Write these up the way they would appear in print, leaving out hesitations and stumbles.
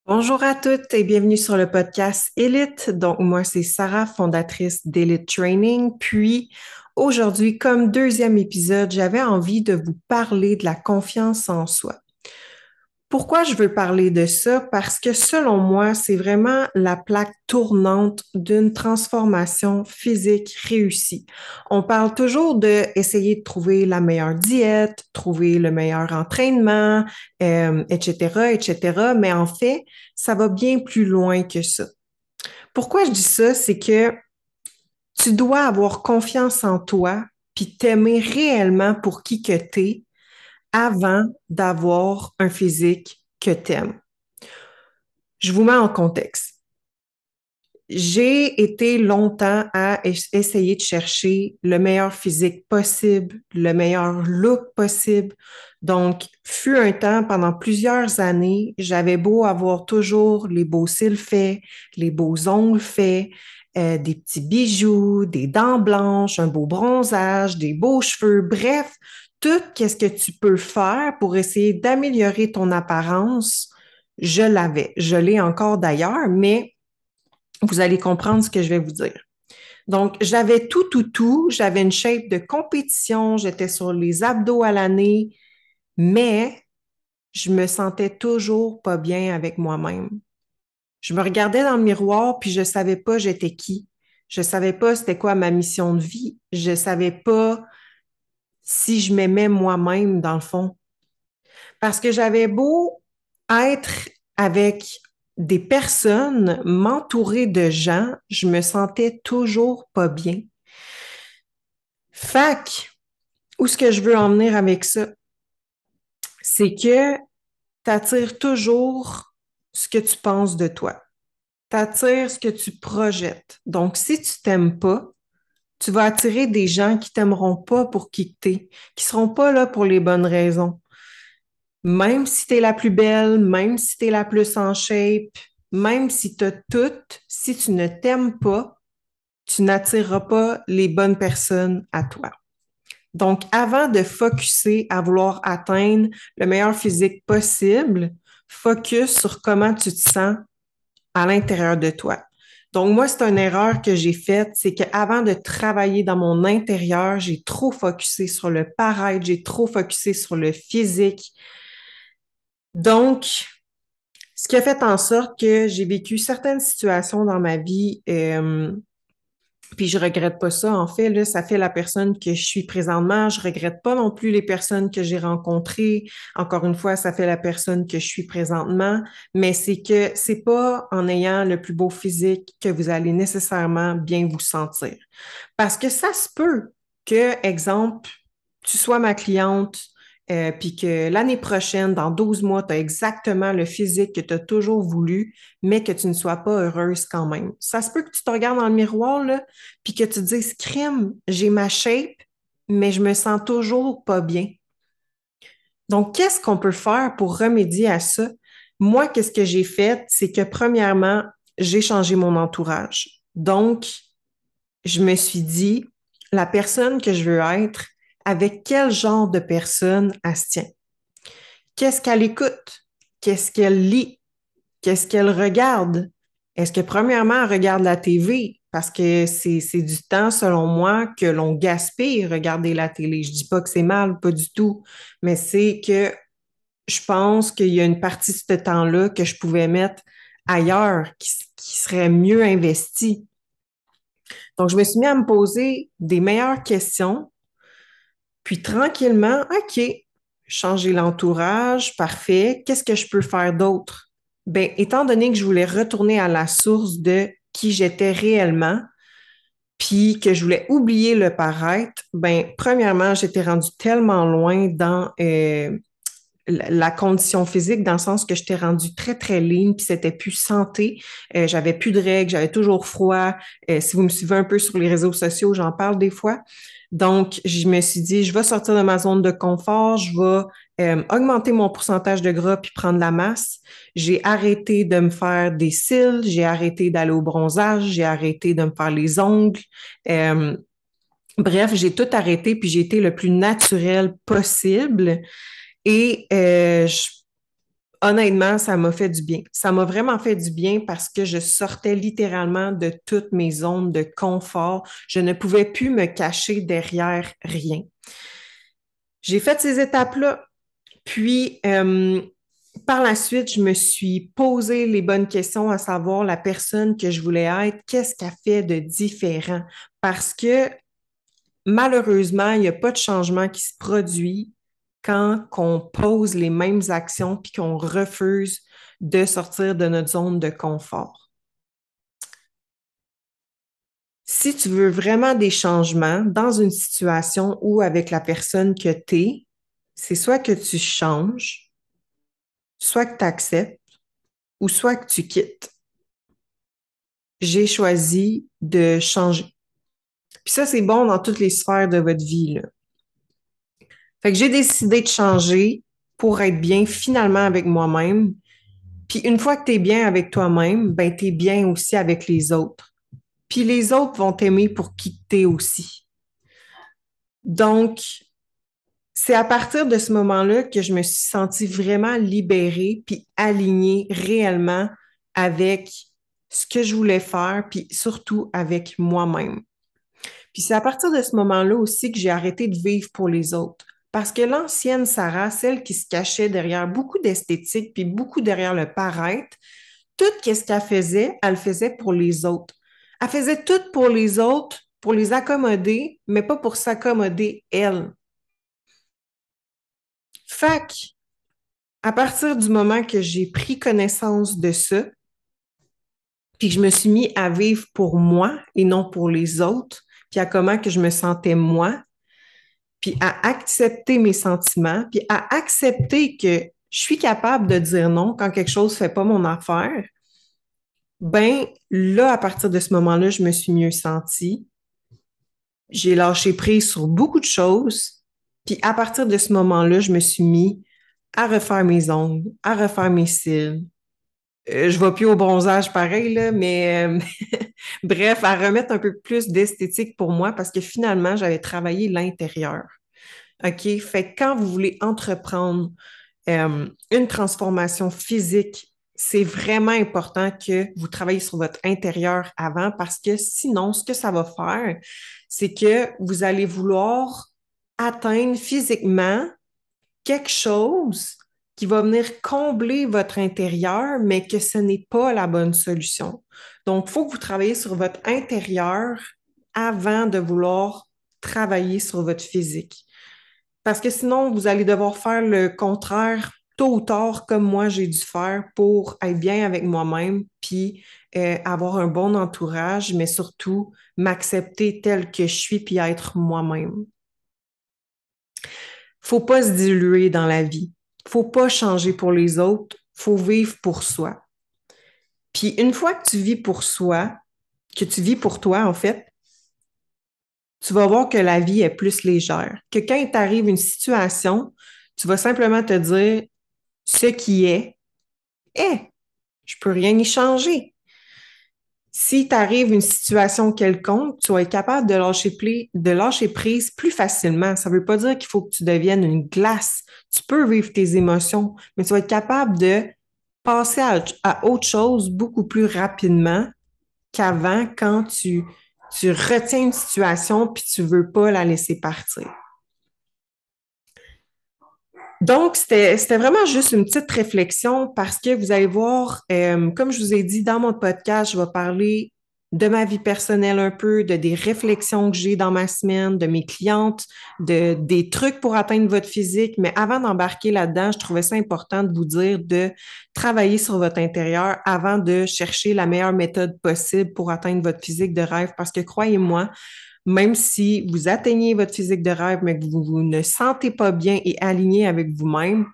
Bonjour à toutes et bienvenue sur le podcast Elite. Donc, moi, c'est Sarah, fondatrice d'Elite Training. Puis, aujourd'hui, comme deuxième épisode, j'avais envie de vous parler de la confiance en soi. Pourquoi je veux parler de ça? Parce que selon moi, c'est vraiment la plaque tournante d'une transformation physique réussie. On parle toujours de essayer de trouver la meilleure diète, trouver le meilleur entraînement, etc., etc. Mais en fait, ça va bien plus loin que ça. Pourquoi je dis ça? C'est que tu dois avoir confiance en toi puis t'aimer réellement pour qui que t'es avant d'avoir un physique que t'aimes. Je vous mets en contexte. J'ai été longtemps à essayer de chercher le meilleur physique possible, le meilleur look possible. Donc, fut un temps, pendant plusieurs années, j'avais beau avoir toujours les beaux cils faits, les beaux ongles faits, des petits bijoux, des dents blanches, un beau bronzage, des beaux cheveux, bref, tout qu'est-ce que tu peux faire pour essayer d'améliorer ton apparence, je l'avais. Je l'ai encore d'ailleurs, mais vous allez comprendre ce que je vais vous dire. Donc, j'avais tout, tout, tout. J'avais une shape de compétition. J'étais sur les abdos à l'année, mais je me sentais toujours pas bien avec moi-même. Je me regardais dans le miroir, puis je savais pas j'étais qui. Je savais pas c'était quoi ma mission de vie. Je savais pas si je m'aimais moi-même dans le fond. Parce que j'avais beau être avec des personnes, m'entourer de gens, je me sentais toujours pas bien. Fac, où ce que je veux en venir avec ça, c'est que tu attires toujours ce que tu penses de toi. Tu attires ce que tu projettes. Donc, si tu t'aimes pas, tu vas attirer des gens qui t'aimeront pas pour qui tu es, qui seront pas là pour les bonnes raisons. Même si tu es la plus belle, même si tu es la plus en shape, même si tu as tout, si tu ne t'aimes pas, tu n'attireras pas les bonnes personnes à toi. Donc, avant de focuser à vouloir atteindre le meilleur physique possible, focus sur comment tu te sens à l'intérieur de toi. Donc, moi, c'est une erreur que j'ai faite, c'est qu'avant de travailler dans mon intérieur, j'ai trop focusé sur le paraître, j'ai trop focusé sur le physique. Donc, ce qui a fait en sorte que j'ai vécu certaines situations dans ma vie, puis je regrette pas ça. En fait, là, ça fait la personne que je suis présentement. Je regrette pas non plus les personnes que j'ai rencontrées. Encore une fois, ça fait la personne que je suis présentement. Mais c'est que c'est pas en ayant le plus beau physique que vous allez nécessairement bien vous sentir. Parce que ça se peut que, exemple, tu sois ma cliente, puis que l'année prochaine, dans 12 mois, tu as exactement le physique que tu as toujours voulu, mais que tu ne sois pas heureuse quand même. Ça se peut que tu te regardes dans le miroir, là, puis que tu te dises, crime, j'ai ma shape, mais je me sens toujours pas bien. Donc, qu'est-ce qu'on peut faire pour remédier à ça? Moi, qu'est-ce que j'ai fait? C'est que premièrement, j'ai changé mon entourage. Donc, je me suis dit, la personne que je veux être, avec quel genre de personne elle se tient? Qu'est-ce qu'elle écoute? Qu'est-ce qu'elle lit? Qu'est-ce qu'elle regarde? Est-ce que premièrement, elle regarde la TV? Parce que c'est du temps, selon moi, que l'on gaspille regarder la télé. Je dis pas que c'est mal, pas du tout, mais c'est que je pense qu'il y a une partie de ce temps-là que je pouvais mettre ailleurs, qui serait mieux investi. Donc, je me suis mis à me poser des meilleures questions, puis tranquillement, OK, changer l'entourage, parfait. Qu'est-ce que je peux faire d'autre? Ben, étant donné que je voulais retourner à la source de qui j'étais réellement, puis que je voulais oublier le paraître, ben, premièrement, j'étais rendue tellement loin dans la condition physique, dans le sens que j'étais rendue très, très lean, puis c'était plus santé. J'avais plus de règles, j'avais toujours froid. Si vous me suivez un peu sur les réseaux sociaux, j'en parle des fois. Donc, je me suis dit, je vais sortir de ma zone de confort, je vais augmenter mon pourcentage de gras puis prendre la masse. J'ai arrêté de me faire des cils, j'ai arrêté d'aller au bronzage, j'ai arrêté de me faire les ongles. Euh, Bref, j'ai tout arrêté puis j'ai été le plus naturel possible. Et honnêtement, ça m'a fait du bien. Ça m'a vraiment fait du bien parce que je sortais littéralement de toutes mes zones de confort. Je ne pouvais plus me cacher derrière rien. J'ai fait ces étapes-là, puis par la suite, je me suis posé les bonnes questions à savoir la personne que je voulais être, qu'est-ce qu'elle fait de différent? Parce que malheureusement, il n'y a pas de changement qui se produit quand on pose les mêmes actions puis qu'on refuse de sortir de notre zone de confort. Si tu veux vraiment des changements dans une situation ou avec la personne que tu es, c'est soit que tu changes, soit que tu acceptes ou soit que tu quittes. J'ai choisi de changer. Puis ça, c'est bon dans toutes les sphères de votre vie, là. Fait que j'ai décidé de changer pour être bien finalement avec moi-même. Puis une fois que tu es bien avec toi-même, ben tu es bien aussi avec les autres. Puis les autres vont t'aimer pour qui tu es aussi. Donc, c'est à partir de ce moment-là que je me suis sentie vraiment libérée puis alignée réellement avec ce que je voulais faire, puis surtout avec moi-même. Puis c'est à partir de ce moment-là aussi que j'ai arrêté de vivre pour les autres. Parce que l'ancienne Sarah, celle qui se cachait derrière beaucoup d'esthétique, puis beaucoup derrière le paraître, tout ce qu'elle faisait, elle le faisait pour les autres. Elle faisait tout pour les autres, pour les accommoder, mais pas pour s'accommoder elle. Fait à partir du moment que j'ai pris connaissance de ça, puis que je me suis mis à vivre pour moi et non pour les autres, puis à comment que je me sentais moi, puis à accepter mes sentiments, puis à accepter que je suis capable de dire non quand quelque chose ne fait pas mon affaire, ben là, à partir de ce moment-là, je me suis mieux sentie. J'ai lâché prise sur beaucoup de choses. Puis à partir de ce moment-là, je me suis mis à refaire mes ongles, à refaire mes cils. Je ne vais plus au bronzage pareil, là, mais bref, à remettre un peu plus d'esthétique pour moi parce que finalement, j'avais travaillé l'intérieur. OK? Fait que quand vous voulez entreprendre une transformation physique, c'est vraiment important que vous travaillez sur votre intérieur avant parce que sinon, ce que ça va faire, c'est que vous allez vouloir atteindre physiquement quelque chose qui va venir combler votre intérieur, mais que ce n'est pas la bonne solution. Donc, il faut que vous travaillez sur votre intérieur avant de vouloir travailler sur votre physique. Parce que sinon, vous allez devoir faire le contraire tôt ou tard, comme moi j'ai dû faire pour être bien avec moi-même, puis avoir un bon entourage, mais surtout m'accepter tel que je suis, puis être moi-même. Faut pas se diluer dans la vie. Faut pas changer pour les autres. Faut vivre pour soi. Puis une fois que tu vis pour soi, que tu vis pour toi, en fait, tu vas voir que la vie est plus légère. Que quand il t'arrive une situation, tu vas simplement te dire ce qui est, je peux rien y changer. Si t'arrive une situation quelconque, tu vas être capable de lâcher prise plus facilement. Ça veut pas dire qu'il faut que tu deviennes une glace. Tu peux vivre tes émotions, mais tu vas être capable de passer à autre chose beaucoup plus rapidement qu'avant quand tu retiens une situation puis tu veux pas la laisser partir. Donc, c'était vraiment juste une petite réflexion parce que vous allez voir, comme je vous ai dit dans mon podcast, je vais parler de ma vie personnelle un peu, de des réflexions que j'ai dans ma semaine, de mes clientes, des trucs pour atteindre votre physique. Mais avant d'embarquer là-dedans, je trouvais ça important de vous dire de travailler sur votre intérieur avant de chercher la meilleure méthode possible pour atteindre votre physique de rêve parce que croyez-moi, même si vous atteignez votre physique de rêve, mais que vous ne sentez pas bien et aligné avec vous-même,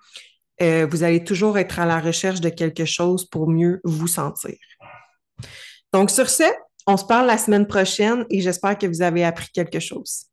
vous allez toujours être à la recherche de quelque chose pour mieux vous sentir. Donc, sur ce, on se parle la semaine prochaine et j'espère que vous avez appris quelque chose.